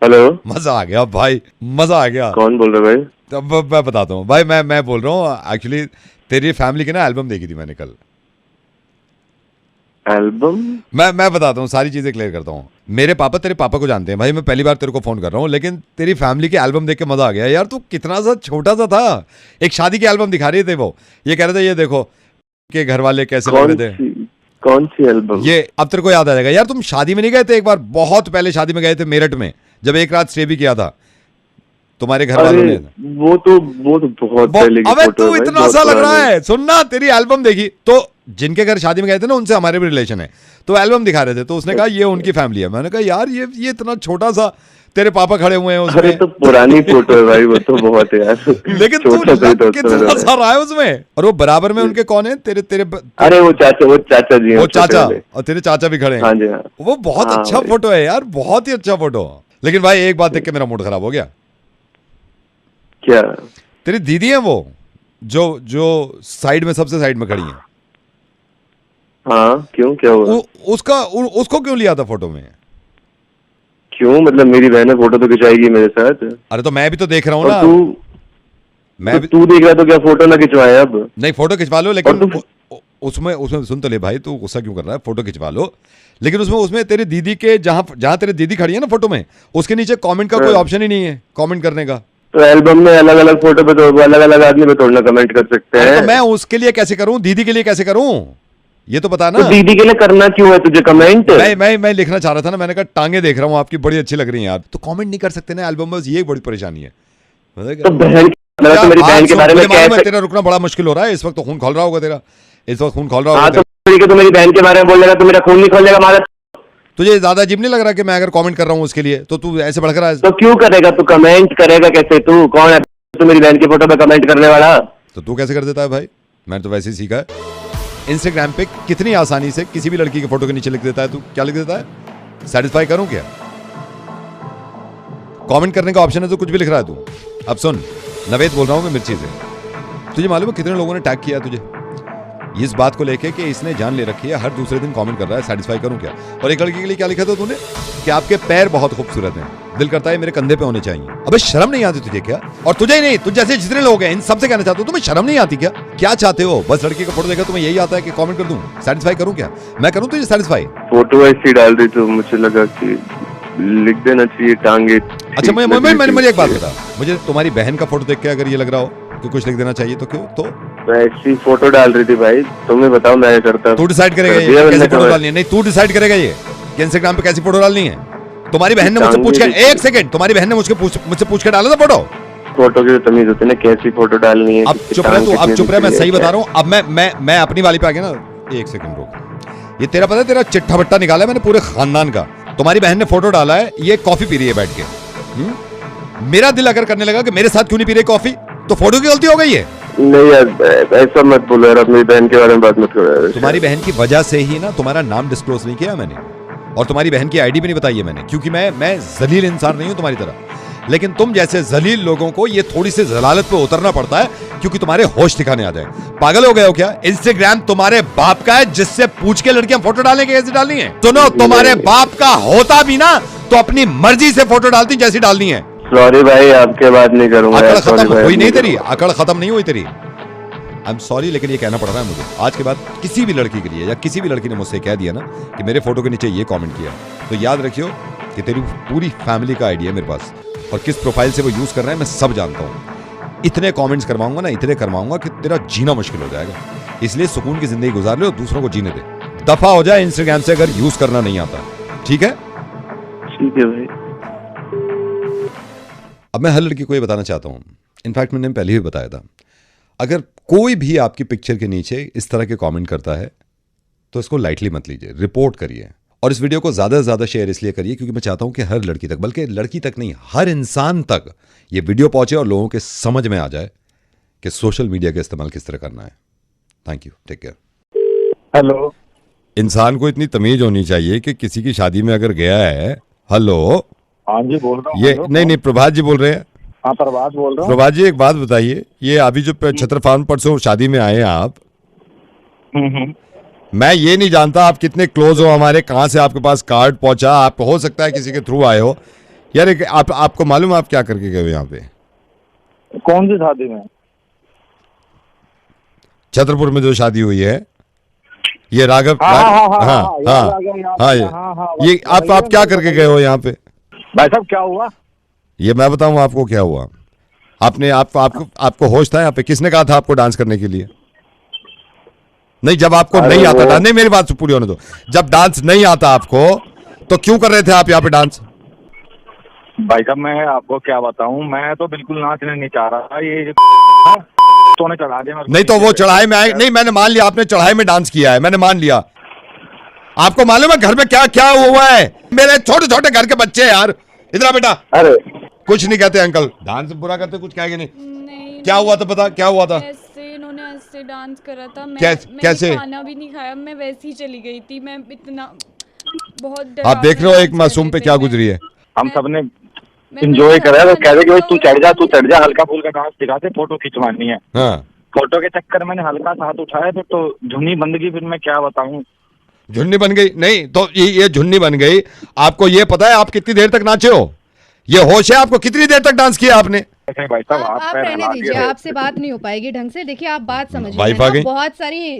Hello. मजा आ गया भाई, मजा आ गया। कौन बोल रहे भाई? तब मैं बताता हूँ भाई, मैं बोल रहा हूँ एक्चुअली तेरी फैमिली की ना एल्बम देखी थी मैंने कल। एल्बम? मैं बताता हूँ, सारी चीजें क्लियर करता हूँ। मेरे पापा तेरे पापा को जानते हैं भाई, मैं पहली बार तेरे को फोन कर रहा हूँ, लेकिन तेरी फैमिली की एल्बम देख के मजा आ गया यार। तू कितना सा छोटा सा था, एक शादी की एल्बम दिखा रहे थे वो, ये कह रहे थे ये देखो के घर वाले कैसे लग रहे थे। कौन सी एल्बम? ये अब तेरे को याद आ जाएगा यार। तुम शादी में नहीं गए थे एक बार, बहुत पहले शादी में गए थे मेरठ में, जब एक रात स्टे भी किया था तुम्हारे घर वालों ने। वो तो बहुत पहले की अबे फोटो तू है, इतना बहुत सा लग रहा पुरानी। है। सुनना, तेरी एल्बम देखी तो जिनके घर शादी में गए थे ना उनसे हमारे भी रिलेशन है, तो एल्बम दिखा रहे थे, तो उसने कहा ये उनकी फैमिली है। मैंने कहा यार ये इतना छोटा सा, तेरे पापा खड़े हुए हैं उसमें। अरे तो पुरानी फोटो है भाई, वो तो बहुत है यार। लेकिन तू लग कितना सा रहा है उसमें। और वो बराबर में उनके कौन है तेरे तेरे अरे वो चाचा जी हैं, वो चाचा, और तेरे चाचा भी खड़े हैं। हाँ जी हाँ। वो बहुत हाँ अच्छा भाई। फोटो है यार, बहुत ही अच्छा फोटो। लेकिन भाई एक बात देख के मेरा मूड खराब हो गया। क्या? तेरी दीदी है वो, जो जो साइड में, सबसे साइड में खड़ी है। हाँ क्यों, क्या हुआ? उसको क्यों लिया था फोटो में? क्यों मतलब, मेरी बहन है, फोटो तो खिंचाएगी मेरे साथ। अरे तो मैं भी तो देख रहा हूँ और ना। मैं भी तू देख रहा तो क्या फोटो ना खिंचवाए अब? नहीं, फोटो खिंचवा लो, लेकिन और उसमें उसमें सुन तो ले भाई, तू गुस्सा क्यों कर रहा है? फोटो खिंचवा लो, लेकिन उसमें उसमें तेरी दीदी के, जहां तेरी दीदी खड़ी है ना फोटो में, उसके नीचे कमेंट का कोई ऑप्शन ही नहीं है, कमेंट करने का। तो एल्बम में अलग अलग फोटो पे तो अलग अलग आदमी पे थोड़ा ना कमेंट कर सकते अरे हैं। तो मैं उसके लिए कैसे करूं, दीदी के लिए कैसे करूं, ये तो बता ना। तो दीदी के लिए करना क्यों है तुझे कमेंट? मैं लिखना चाह रहा था ना, मैंने कहा टांगे देख रहा हूँ आपकी बड़ी अच्छी लग रही हैं आप, तो कमेंट नहीं कर सकते ना एल्बम में, बस ये बड़ी परेशानी है। तो बहन, तो मेरी बहन के बारे में क्या? तेरा रुकना बड़ा मुश्किल हो रहा है इस वक्त, तो खून खोल रहा होगा तेरा, इस वक्त खून खोल रहा हाँ होगा। तो ठीक है, तो मेरी बहन के बारे में बोलेगा तो मेरा खून नहीं खोलेगा मारा? तुझे ज्यादा अजीब नहीं लग रहा कि मैं अगर कमेंट कर रहा हूँ उसके लिए तो तू ऐसे भड़क रहा है? तो क्यों करेगा तू? कमेंट करेगा कैसे? तू कौन है तू मेरी बहन की फोटो पे कमेंट करने वाला? तो तू कैसे कर देता है भाई? मैंने तो वैसे ही सीखा है। इंस्टाग्राम पे कितनी आसानी से किसी भी लड़की के फोटो के नीचे लिख देता है। तू क्या लिख देता है? सेटिस्फाई करूं क्या? कमेंट करने का ऑप्शन है तो कुछ भी लिख रहा है तू। अब सुन, नवेद बोल रहा हूं मैं मिर्ची से। तुझे मालूम है कितने लोगों ने टैग किया तुझे इस बात को लेके कि इसने जान ले रखी है, हर दूसरे दिन कमेंट कर रहा है सेटिस्फाई करूं क्या? और एक लड़की के लिए क्या लिखा था तूने कि आपके पैर बहुत खूबसूरत हैं, दिल करता है मेरे कंधे पे होने चाहिए। अबे शर्म नहीं आती तुझे क्या? और तुझे ही नहीं, तुझ जैसे जितने लोग हैं इन सबसे कहना चाहते हो, तुम्हें शर्म नहीं आती क्या? क्या चाहते हो? बस लड़की का फोटो देखा तुम्हें यही आता है कि कमेंट कर दूं, सेटिस्फाई करूं क्या? मैं करूं तुझे सेटिस्फाई? फोटो ऐसी डाल दी तो मुझे लगा कि लिख देना चाहिए टांगे। अच्छा मुझे एक बात बता, मुझे तुम्हारी बहन का फोटो देख के अगर ये लग रहा हो कि कुछ लिख देना चाहिए तो क्यों? तो ऐसी फोटो डाल रही थी भाई, तुम्हें बताओ मैं करता। तू डिसाइड करेगा ये कैसी फोटो डालनी है? नहीं, तू डिसाइड करेगा ये कि इंस्टाग्राम पे कैसी फोटो डालनी है। तुम्हारी बहन ने मुझसे पूछ के, एक सेकंड, तुम्हारी बहन ने मुझसे पूछ के डाला था फोटो? फोटो की तमीज होती है ना, कैसी फोटो डालनी है। अब चुप रहे तू, अब चुप रहे, मैं सही बता रहा हूँ। अब मैं अपनी वाली पे आ गया ना। एक सेकंड रुक, ये तेरा पता है, तेरा चिट्ठा बट्टा निकाला है मैंने पूरे खानदान का। तुम्हारी बहन ने फोटो डाला है, ये कॉफी पी रही है बैठ के। मेरा दिल अगर करने लगा कि मेरे साथ क्यों नहीं पी रही कॉफी, तो फोटो की गलती हो गई है? नहीं यार ऐसा मत बोलो यार, अपनी बहन के बारे में बात मत करो। तुम्हारी बहन की वजह से ही ना तुम्हारा नाम डिस्क्लोज नहीं किया मैंने, और तुम्हारी बहन की आईडी भी नहीं बताई है मैंने, क्योंकि मैं जलील इंसान नहीं हूं तुम्हारी तरह। लेकिन तुम जैसे जलील लोगों को ये थोड़ी सी जलालत पे उतरना पड़ता है, क्योंकि तुम्हारे होश ठिकाने आ जाए। पागल हो गए हो क्या? इंस्टाग्राम तुम्हारे बाप का है, जिससे पूछ के लड़कियां फोटो डालेंगे कैसे डालनी है? सुनो, तुम्हारे बाप का होता भी ना तो अपनी मर्जी से फोटो डालती जैसी डालनी है। सॉरी भाई, आपके बात नहीं करूंगा। अकड़ खत्म हुई नहीं तेरी, अकड़ खत्म नहीं हुई तेरी। आई एम सॉरी, लेकिन ये कहना पड़ रहा है मुझे। आज के बाद किसी भी लड़की के लिए, या किसी भी लड़की ने मुझसे कह दिया ना कि मेरे फोटो के नीचे ये कमेंट किया, तो याद रखियो कि तेरी पूरी फैमिली का आईडिया है मेरे पास, और किस प्रोफाइल से वो यूज कर रहे हैं मैं सब जानता हूँ। इतने कमेंट्स करवाऊंगा ना, इतने करवाऊंगा कि तेरा जीना मुश्किल हो जाएगा। इसलिए सुकून की जिंदगी गुजार ले और दूसरों को जीने दे। दफा हो जाए इंस्टाग्राम से अगर यूज करना नहीं आता, ठीक है? ठीक है भाई। अब मैं हर लड़की को ये बताना चाहता हूँ, इनफैक्ट मैंने पहले ही बताया था, अगर कोई भी आपकी पिक्चर के नीचे इस तरह के कमेंट करता है तो इसको लाइटली मत लीजिए, रिपोर्ट करिए। और इस वीडियो को ज़्यादा से ज़्यादा शेयर इसलिए करिए क्योंकि मैं चाहता हूं कि हर लड़की तक, बल्कि लड़की तक नहीं, हर इंसान तक ये वीडियो पहुंचे और लोगों के समझ में आ जाए कि सोशल मीडिया का इस्तेमाल किस तरह करना है। Thank you, take care. Hello. इंसान को इतनी तमीज होनी चाहिए कि किसी की शादी में अगर गया है, हेलो। हाँ जी बोल रहा हूँ। ये नहीं, प्रभात जी बोल रहे हैं। हाँ प्रभात बोल रहा हूँ। प्रभात जी एक बात बताइए, ये अभी जो छत्रफान परसों शादी में आए हैं आप, मैं ये नहीं जानता आप कितने क्लोज हो हमारे, कहाँ से आपके पास कार्ड पहुंचा, आप हो सकता है किसी के थ्रू आए हो, यार आपको मालूम है आप क्या करके गए हो यहाँ पे? कौन सी शादी में? छतरपुर में जो शादी हुई है, ये राघव। ये आप क्या करके गए हो यहाँ पे? भाई साहब क्या हुआ? ये मैं बताऊं आपको क्या हुआ? आपको होश था यहाँ पे? किसने कहा था आपको डांस करने के लिए? नहीं, जब आपको नहीं आता डांस, नहीं मेरी बात पूरी होने दो, जब डांस नहीं आता आपको तो क्यों कर रहे थे आप यहाँ पे डांस? भाई साहब मैं आपको क्या बताऊं, मैं तो बिल्कुल नाचने नहीं चाह रहा। ये तो ने चढ़ा दिया। नहीं तो वो चढ़ाई में आए नहीं, मैंने मान लिया आपने चढ़ाई में डांस किया है, मैंने मान लिया। आपको मालूम है घर में क्या क्या हुआ है? मेरे छोटे छोटे घर के बच्चे यार। इधर आ बेटा। अरे कुछ नहीं कहते अंकल, डांस बुरा करते कुछ कहेंगे नहीं। क्या हुआ था पता? क्या हुआ था? इन्होंने ऐसे डांस करा था। कैसे? खाना भी नहीं खाया, मैं वैसे ही चली गई थी। मैं इतना बहुत आप देख रहे हो एक मासूम पे क्या गुजरी है। हम सबने एंजॉय करा। वो कह रहे कि तू चढ़ जा, हल्का फुल्का डांस दिखाते, फोटो खिंचवानी है। हाँ। फोटो के चक्कर मैंने हल्का सा हाथ उठाया तो झुन्नी बन गई। फिर मैं क्या बताऊं? झुन्नी बन गई? नहीं तो ये झुन्नी बन गई। आपको ये पता है आप कितनी देर तक नाचे हो? ये होश है आपको? कितनी देर तक डांस किया आपने? भाई साहब आप रहने दीजिए, आपसे बात नहीं हो पाएगी ढंग से। देखिए आप बात समझिए,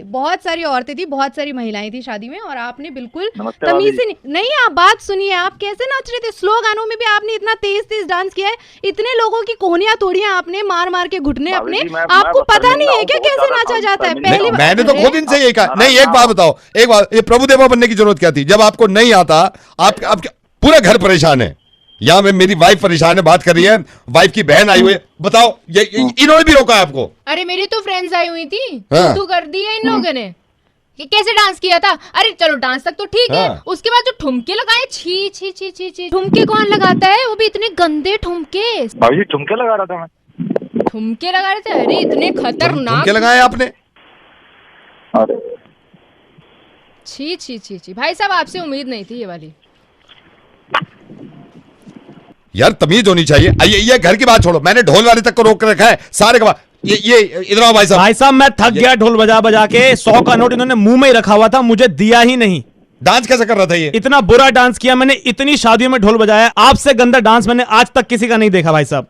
बहुत सारी औरतें थी, बहुत सारी महिलाएं थी शादी में, और आपने बिल्कुल तमीज से नहीं। आप बात सुनिए, आप कैसे नाच रहे थे। स्लो गानों में भी आपने इतना तेज तेज डांस किया है, इतने लोगों की कोहनियां तोड़ी हैं आपने मार मार के घुटने अपने। आपको पता नहीं है क्या कैसे नाचा जाता है? पहले मैंने तो खुद इनसे यही कहा। नहीं एक बात बताओ, एक बात, ये प्रभुदेवा बनने की जरूरत क्या थी जब आपको नहीं आता? आप पूरा घर परेशान है। यहाँ में मेरी वाइफ परेशान है, बात कर रही है, वाइफ की बहन आई हुई है। बताओ ये इन्होंने भी रोका है आपको? अरे मेरी तो फ्रेंड्स आई हुई थी, हाँ। तू कर दी है इन लोगों ने। ये कैसे डांस किया था? अरे चलो डांस तक तो ठीक है, हाँ। उसके बाद जो ठुमके लगाए, छी छी छी छी छी। ठुमके कौन लगाता है? वो भी इतने गंदे ठुमके। भाभी जी ठुमके लगा रहा था मैं। ठुमके लगा रहे थे? अरे इतने खतरनाक ठुमके लगाए आपने? अरे छी छी छी छी। भाई साहब आपसे उम्मीद नहीं थी ये वाली। यार तमीज होनी चाहिए। ये घर की बात छोड़ो, मैंने ढोल वाले तक को रोक रखा है सारे का। ये इधर आओ भाई साहब। भाई साहब मैं थक गया ढोल बजा बजा के। 100 का नोट इन्होंने मुंह में ही रखा हुआ था, मुझे दिया ही नहीं। डांस कैसे कर रहा था ये? इतना बुरा डांस किया मैंने, इतनी शादियों में ढोल बजाया, आपसे गंदा डांस मैंने आज तक किसी का नहीं देखा भाई साहब।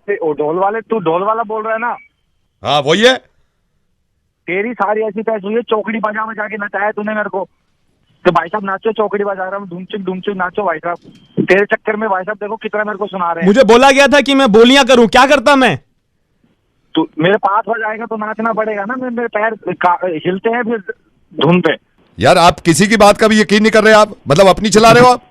ढोल वाले, तू ढोल वाला बोल रहा है ना? हाँ वही है। तेरी सारी ऐसी पैस हुई है, चौकड़ी बजा बजा के नचाया तूने मेरे को। तो भाई साहब नाचो, चौकड़ी बजा रहा हूँ, धूमचुक नाचो भाई साहब। तेरे चक्कर में भाई साहब देखो कितना मेरे को सुना रहे हैं। मुझे बोला गया था कि मैं बोलियां करूं, क्या करता मैं? तू मेरे पास हो जाएगा तो नाचना पड़ेगा ना। मेरे पैर हिलते हैं फिर धुन पे। यार आप किसी की बात का भी यकीन नहीं कर रहे आप, मतलब अपनी चला रहे हो आप।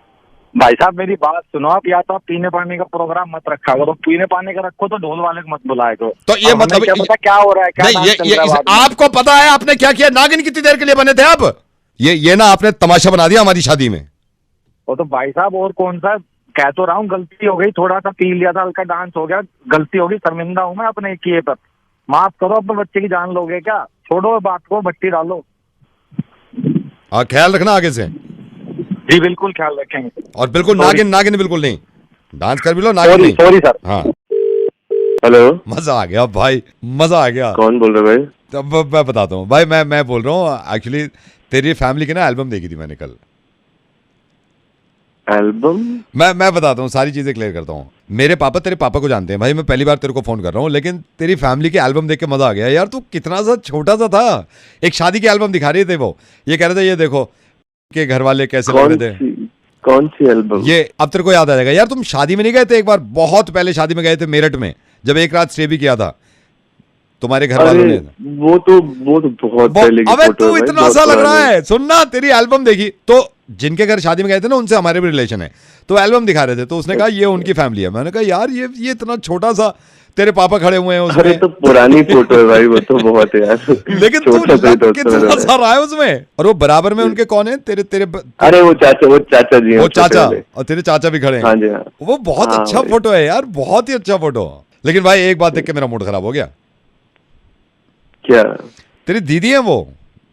भाई साहब मेरी बात सुनो आप, या तो आप पीने पानी का प्रोग्राम मत रखा करो। पीने पानी का रखो तो ढोल वाले को मत बुलाए करो। तो ये मतलब क्या पता क्या हो रहा है, क्या नहीं, ये आपको पता है आपने क्या किया? नागिन कितनी देर के लिए बने थे आप? ये ना आपने तमाशा बना दिया हमारी शादी में। वो तो भाई साहब और कौन सा, कह तो रहा हूँ गलती हो गई, थोड़ा सा पी लिया था, हल्का डांस हो गया, गलती होगी, शर्मिंदा हूँ मैं अपने किए पर। माफ करो, अपने बच्चे की जान लोगे क्या? छोड़ो बात को, भट्टी डालो। ख्याल रखना आगे से। जी बिल्कुल ख्याल रखेंगे। और बिल्कुल नागिन बिल्कुल नहीं। डांस कर भी लो, नागिन नहीं। Sorry sir. हाँ हेलो, मजा आ गया भाई, मजा आ गया। कौन बोल रहे भाई? तब मैं बताता हूँ भाई, मैं बोल रहा हूँ एक्चुअली तेरी फैमिली की ना एल्बम देखी थी मैंने कल। एल्बम? मैं बताता हूँ, सारी चीजें क्लियर करता हूँ। मेरे पापा तेरे पापा को जानते हैं भाई, मैं पहली बार तेरे को फोन कर रहा हूँ, लेकिन तेरी फैमिली की एल्बम देख के मजा आ गया यार। तू कितना सा छोटा सा था। एक शादी की एल्बम दिखा रहे थे वो, ये कह रहे थे ये देखो के घर वाले कैसे लग रहे थे। कौन सी एल्बम? ये अब तेरे को याद आ जाएगा यार। तुम शादी में नहीं गए थे एक बार, बहुत पहले शादी में गए थे मेरठ में, जब एक रात स्टे भी किया था तुम्हारे घर वालों ने। वो तो बहुत पहले की अबे फोटो तू है, इतना बहुत सा लग रहा पुरानी। है। सुनना, तेरी एल्बम देखी तो जिनके घर शादी में गए थे ना उनसे हमारे भी रिलेशन है, तो एल्बम दिखा रहे थे, तो उसने कहा ये उनकी फैमिली है। मैंने कहा यार ये इतना छोटा सा, तेरे पापा खड़े हुए हैं उसमें। अरे तो पुरानी फोटो है भाई, वो तो बहुत है यार। लेकिन तू लग कितना सा रहा है उसमें। और वो बराबर में उनके कौन है तेरे अरे वो चाचा जी हैं, वो चाचा, छोटे वाले। और तेरे चाचा भी खड़े हैं। हाँ जी हाँ। वो बहुत हाँ अच्छा भाई। फोटो है यार, बहुत ही अच्छा फोटो। लेकिन भाई एक बात देख के मेरा मूड खराब हो गया। क्या? तेरी दीदी है वो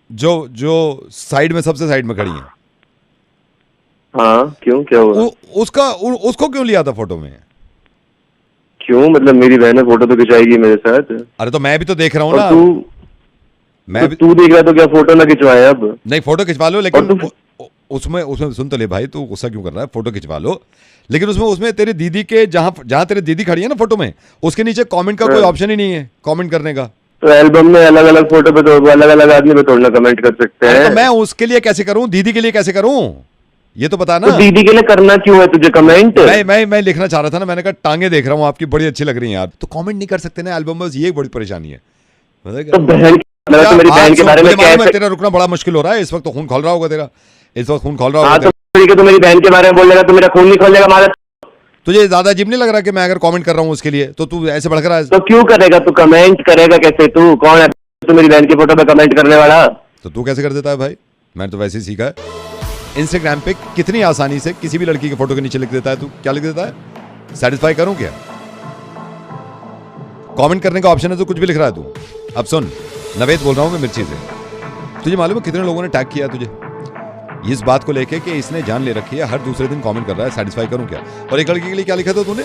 जो साइड में, सबसे साइड में खड़ी है। हाँ क्यों, क्या हुआ? उसको क्यों लिया था फोटो में? क्यों मतलब मेरी बहन फोटो तो खिंचाएगी मेरे साथ। अरे तो मैं भी तो देख रहा हूँ और ना। तू देख रहा तो क्या फोटो ना खिंचवाए अब? नहीं फोटो खिंचवा लो, लेकिन उसमें उसमें सुन तो ले भाई, तू गुस्सा क्यों कर रहा है? फोटो खिंचवा लो, लेकिन उसमें तेरी दीदी के जहां तेरी दीदी खड़ी है ना फोटो में, उसके नीचे कमेंट का कोई ऑप्शन ही नहीं है कमेंट करने का। तो एल्बम में अलग अलग फोटो पे तो अलग अलग आदमी पे थोड़ा कमेंट कर सकते हैं। तो मैं उसके लिए कैसे करूं, दीदी के लिए कैसे करूं, ये तो बता ना। तो दीदी के लिए करना क्यों है तुझे कमेंट? मैं लिखना चाह रहा था ना, मैंने कहा टांगे देख रहा हूँ आपकी बड़ी अच्छी लग रही है यार, तो कमेंट नहीं कर सकते ना एल्बम में, ये बड़ी परेशानी है। तो बहन तो मेरी बहन के बारे में क्या? तेरा रुकना बड़ा मुश्किल हो रहा है इस वक्त, तो खून खोल रहा होगा तेरा, इस वक्त खून खोल रहा होगा। तो मेरी बहन के बारे में बोलेगा तो मेरा खून नहीं खोलेगा मारा। तुझे ज्यादा अजीब नहीं लग रहा कि मैं अगर कमेंट कर रहा हूँ उसके लिए तो तू ऐसे भड़क रहा है? तो क्यों करेगा तू? कमेंट करेगा कैसे? तू कौन है तू मेरी बहन की फोटो पे कमेंट करने वाला? तो तू कैसे कर देता है भाई? मैंने तो वैसे ही सीखा है। इंस्टाग्राम पे कितनी आसानी से किसी भी लड़की के फोटो के नीचे लिख देता है। तू क्या लिख देता है? सेटिस्फाई करूं क्या? कमेंट करने का ऑप्शन है तो कुछ भी लिख रहा है तू। अब सुन, नवेद बोल रहा हूं मैं मिर्ची से। तुझे मालूम है कितने लोगों ने टैग किया तुझे इस बात को लेके कि इसने जान ले रखी है, हर दूसरे दिन कमेंट कर रहा है सेटिस्फाई करूं क्या? और एक लड़की के लिए क्या लिखा था तूने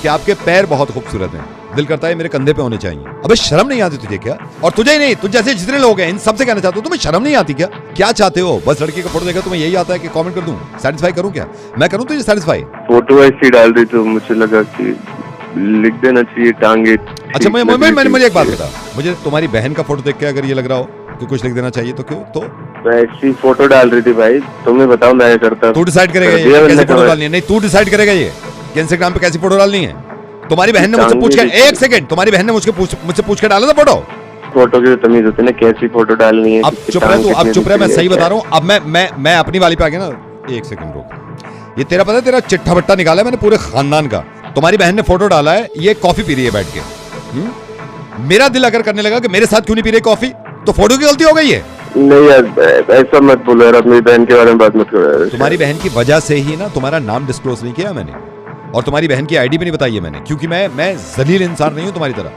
कि आपके पैर बहुत खूबसूरत हैं, दिल करता है मेरे कंधे पे होने चाहिए। अबे शर्म नहीं आती तुझे क्या? और तुझे ही नहीं, तुझ जैसे जितने लोग हैं इन सबसे कहना चाहते हो, तुम्हें शर्म नहीं आती क्या? क्या चाहते हो? बस लड़की का फोटो देखा तुम्हें यही आता है कि कमेंट कर दूं, सेटिस्फाई करूं क्या? मैं करूं तुझे सेटिस्फाई? फोटो ऐसी डाल दी तो मुझे लगा कि लिख देना चाहिए टांगे। अच्छा मुझे एक बात बता, मुझे तुम्हारी बहन का फोटो देख के अगर ये लग रहा हो कि कुछ लिख देना चाहिए तो क्यों? तो ऐसी फोटो डाल रही थी भाई, तुम्हें बताओ मैं करता। तू डिसाइड करेगा ये कैसी फोटो डालनी है? नहीं, तू डिसाइड करेगा ये कि इंस्टाग्राम पे कैसी फोटो डालनी है। तुम्हारी बहन ने मुझसे पूछ के, एक सेकंड, तुम्हारी बहन ने मुझसे पूछ के डाला था फोटो की तमीज होती है ना, कैसी फोटो डालनी है। अब चुप रहे तू, अब चुप रहे, मैं सही बता रहा हूँ। अब मैं अपनी वाली पे आ गया ना। एक सेकंड रुक, ये तेरा पता है, तेरा चिट्ठा बट्टा निकाला है मैंने पूरे खानदान का। तुम्हारी बहन ने फोटो डाला है, ये कॉफी पी रही है बैठ के। मेरा दिल अगर करने लगा कि मेरे साथ क्यों नहीं पी रही कॉफी, तो फोटो की गलती हो गई है? नहीं यार ऐसा मत बोलो यार, अपनी बहन के बारे में बात मत करो यार। तुम्हारी बहन की वजह से ही ना तुम्हारा नाम डिस्क्लोज नहीं किया मैंने, और तुम्हारी बहन की आईडी भी नहीं बताई है मैंने, क्योंकि मैं जलील इंसान नहीं हूं तुम्हारी तरह।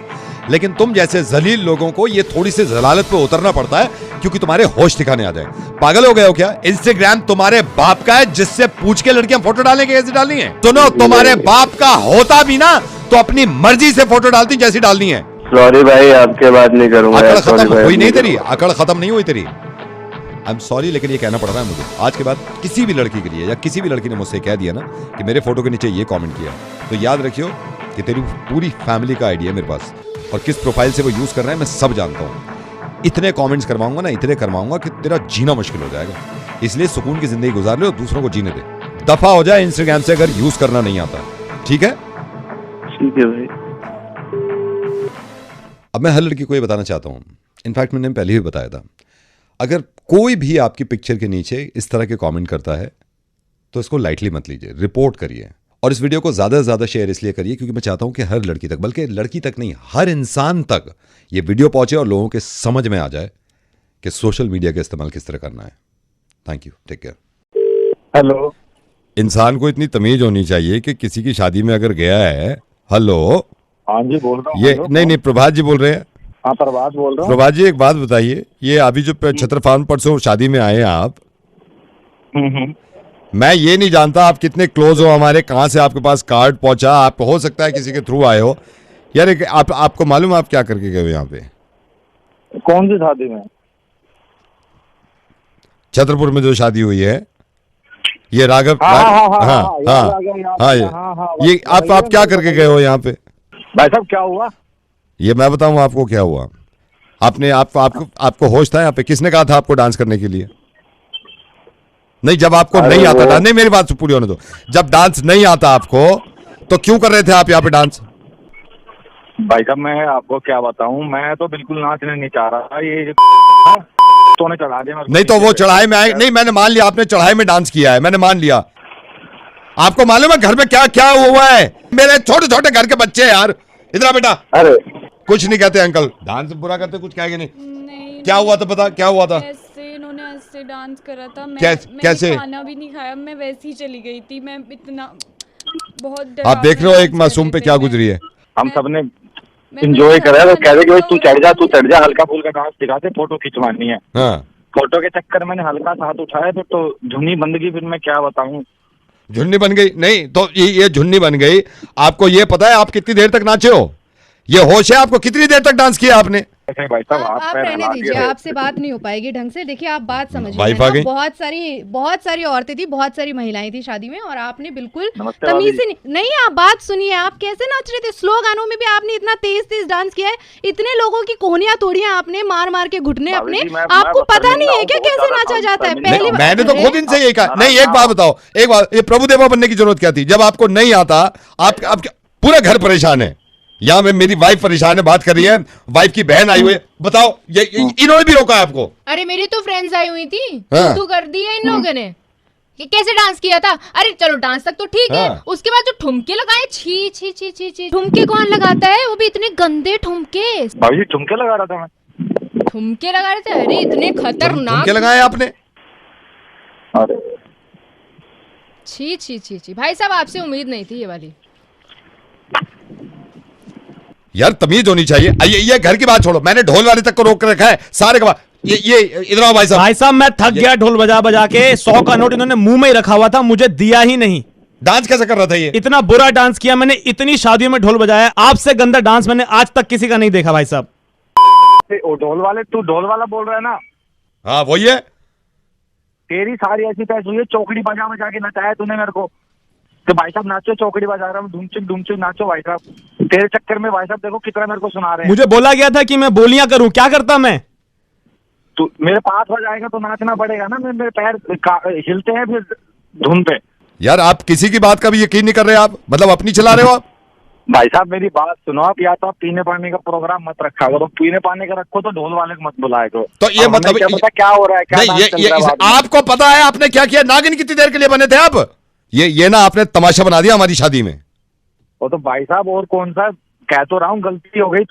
लेकिन तुम जैसे जलील लोगों को ये थोड़ी सी जलालत पे उतरना पड़ता है, क्योंकि तुम्हारे होश ठिकाने आ जाए। पागल हो गए हो क्या? इंस्टाग्राम तुम्हारे बाप का है, जिससे पूछ के लड़कियां फोटो डालने के कैसे डालनी है? सुनो, तुम्हारे बाप का होता भी ना तो अपनी मर्जी से फोटो डालती जैसी डालनी है। सॉरी भाई, आपके बात नहीं करूंगा। अकड़ खत्म हुई नहीं तेरी, अकड़ खत्म नहीं हुई तेरी। आई एम सॉरी, लेकिन ये कहना पड़ रहा है मुझे। आज के बाद किसी भी लड़की के लिए या किसी भी लड़की ने मुझसे कह दिया ना कि मेरे फोटो के नीचे ये कमेंट किया, तो याद रखियो कि तेरी पूरी फैमिली का आईडी है मेरे पास, और किस प्रोफाइल से वो यूज कर रहे हैं मैं सब जानता हूँ। इतने कमेंट्स करवाऊंगा ना, इतने करवाऊंगा कि तेरा जीना मुश्किल हो जाएगा। इसलिए सुकून की जिंदगी गुजार ले और दूसरों को जीने दे। दफा हो जाए इंस्टाग्राम से अगर यूज करना नहीं आता, ठीक है? ठीक है भाई। अब मैं हर लड़की को ये बताना चाहता हूँ, इनफैक्ट मैंने पहले ही बताया था, अगर कोई भी आपकी पिक्चर के नीचे इस तरह के कमेंट करता है तो इसको लाइटली मत लीजिए, रिपोर्ट करिए। और इस वीडियो को ज़्यादा से ज़्यादा शेयर इसलिए करिए क्योंकि मैं चाहता हूं कि हर लड़की तक, बल्कि लड़की तक नहीं, हर इंसान तक ये वीडियो पहुंचे और लोगों के समझ में आ जाए कि सोशल मीडिया का इस्तेमाल किस तरह करना है। Thank you, take care. Hello, इंसान को इतनी तमीज होनी चाहिए कि किसी की शादी में अगर गया है, हेलो, हाँ जी बोल रहा हूँ। ये नहीं, प्रभात जी बोल रहे हैं। हाँ प्रभात बोल रहा हूँ। प्रभात जी एक बात बताइए, ये अभी जो छत्र फार्म परसों शादी में आए हैं आप, मैं ये नहीं जानता आप कितने क्लोज हो हमारे, कहाँ से आपके पास कार्ड पहुंचा, आप हो सकता है किसी के थ्रू आए हो यार। आपको मालूम है आप क्या करके गए हो यहाँ पे? कौन सी शादी में? छतरपुर में जो शादी हुई है, ये राघव। हाँ, ये आप क्या करके गए हो यहाँ पे? भाई साहब क्या हुआ? ये मैं बताऊं आपको क्या हुआ? आपको होश था यहाँ पे? किसने कहा था आपको डांस करने के लिए? नहीं, जब आपको नहीं आता डांस, नहीं मेरी बात पूरी होने दो, जब डांस नहीं आता आपको तो क्यों कर रहे थे आप यहाँ पे डांस? भाई साहब मैं आपको क्या बताऊं, मैं तो बिल्कुल नाचने नहीं चाह रहा। ये तो चढ़ा दिया। नहीं तो वो चढ़ाई में आए नहीं, मैंने मान लिया आपने चढ़ाई में डांस किया है, मैंने मान लिया। आपको मालूम है घर में क्या क्या हुआ है? मेरे छोटे छोटे घर के बच्चे यार, इधर बेटा। अरे कुछ नहीं कहते अंकल, डांस बुरा करते, कुछ कहेंगे नहीं। क्या हुआ था पता? क्या हुआ था? इन्होंने ऐसे डांस करा था। कैसे? खाना भी नहीं खाया, मैं वैसे ही चली गई थी। मैं इतना बहुत आप देख रहे हो एक मासूम पे क्या गुजरी है। हम सबने एंजॉय करा, तो कह रहे कि तू चढ़ जा, हल्का फुल्का डांस दिखाते, फोटो खिंचवानी है। हाँ। फोटो के चक्कर मैंने हल्का सा हाथ उठाया तो झुन्नी बन गई। फिर मैं क्या बताऊं, झुन्नी बन गई? नहीं तो ये झुन्नी बन गई। आपको ये पता है आप कितनी देर तक नाचे हो? ये होश है आपको? कितनी देर तक डांस किया आपने? ऐसे भाई साहब आप पैर रहने हिला दीजिए, दिए। आपसे बात नहीं हो पाएगी ढंग से। देखिए आप बात समझिए, वाइफ है आ ना, गई? बहुत सारी औरतें थी, बहुत सारी महिलाएं थी शादी में, और आपने बिल्कुल नमस्ते तमीज भाभी। से नहीं, आप बात सुनिए, आप कैसे नाच रहे थे। स्लो गानों में भी आपने इतना तेज तेज डांस किया है, इतने लोगों की कोहनियां तोड़ियां आपने मार मार के घुटने भाभी अपने। जी, मैं आपको पता शर्मिंदा नहीं है हूँ, क्या बहुत कैसे ज्यादा नाचा जाता है? शर्मिंदा पहली हूँ। बार मैंने तो अरे, खुद इनसे यही कहा। नाराज नहीं, एक ना बात हो। बताओ, एक बात, ये प्रभुदेवा बनने की जरूरत क्या थी जब आपको नहीं आता? आप पूरा घर परेशान है। यहाँ में मेरी वाइफ परेशान है, बात कर रही है, वाइफ की बहन आई हुई है। बताओ, ये इन्होंने भी रोका है आपको? अरे मेरी तो फ्रेंड्स आई हुई थी, हाँ। तू कर दी है इन लोगों ने कि कैसे डांस किया था। अरे चलो डांस तक तो ठीक है, हाँ। उसके बाद जो ठुमके लगाए, छी छी छी छी छी, ठुमके कौन लगाता है, वो भी इतने गंदे ठुमके। भाभी जी ठुमके लगा रहा था मैं। ठुमके लगा रहे थे, अरे इतने खतरनाक। क्या लगाए आपने? अरे छी छी छी छी, भाई साहब आपसे उम्मीद नहीं थी ये वाली। यार तमीज होनी चाहिए। ये घर की बात छोड़ो, मैंने ढोल वाले तक को रोक कर रखा है सारे का। ये इधर आओ भाई साहब। भाई साहब मैं थक गया ढोल बजा बजा के। 100 का नोट इन्होंने मुंह में ही रखा हुआ था, मुझे दिया ही नहीं। डांस कैसे कर रहा था ये? इतना बुरा डांस किया मैंने, इतनी शादियों में ढोल बजाया, आपसे गंदा डांस मैंने आज तक किसी का नहीं देखा भाई साहब। ओ ढोल वाले, तू ढोल वाला बोल रहा है ना? हाँ वही है। तेरी सारी ऐसी तैसी हुई है, चौकड़ी बजा बजा के नचाया तूने मेरे को। तो भाई साहब नाचो, चौकड़ी बजा रहा हूँ, धूमचुक नाचो भाई साहब। तेरे चक्कर में भाई साहब देखो कितना मेरे को सुना रहे हैं। मुझे बोला गया था कि मैं बोलियां करूं, क्या करता मैं? तू मेरे पास हो जाएगा तो नाचना पड़ेगा ना। मेरे पैर हिलते हैं फिर धुन पे। यार आप किसी की बात का भी यकीन नहीं कर रहे, आप मतलब अपनी चला रहे हो आप। भाई साहब मेरी बात सुनो, आप या तो आप पीने पानी का प्रोग्राम मत रखा करो, पीने पानी का रखो तो ढोल वाले को मत बुलाए करो। तो ये अब हमें मतलब क्या पता क्या हो रहा है, क्या नहीं, डांस चल रहा है बाद में। आपको पता है आपने क्या किया? नागिन कितनी देर के लिए बने थे आप? ये ना आपने तमाशा बना दिया हमारी शादी में। वो तो भाई साहब और कौन सा, कह तो रहा हूँ गलती हो गई।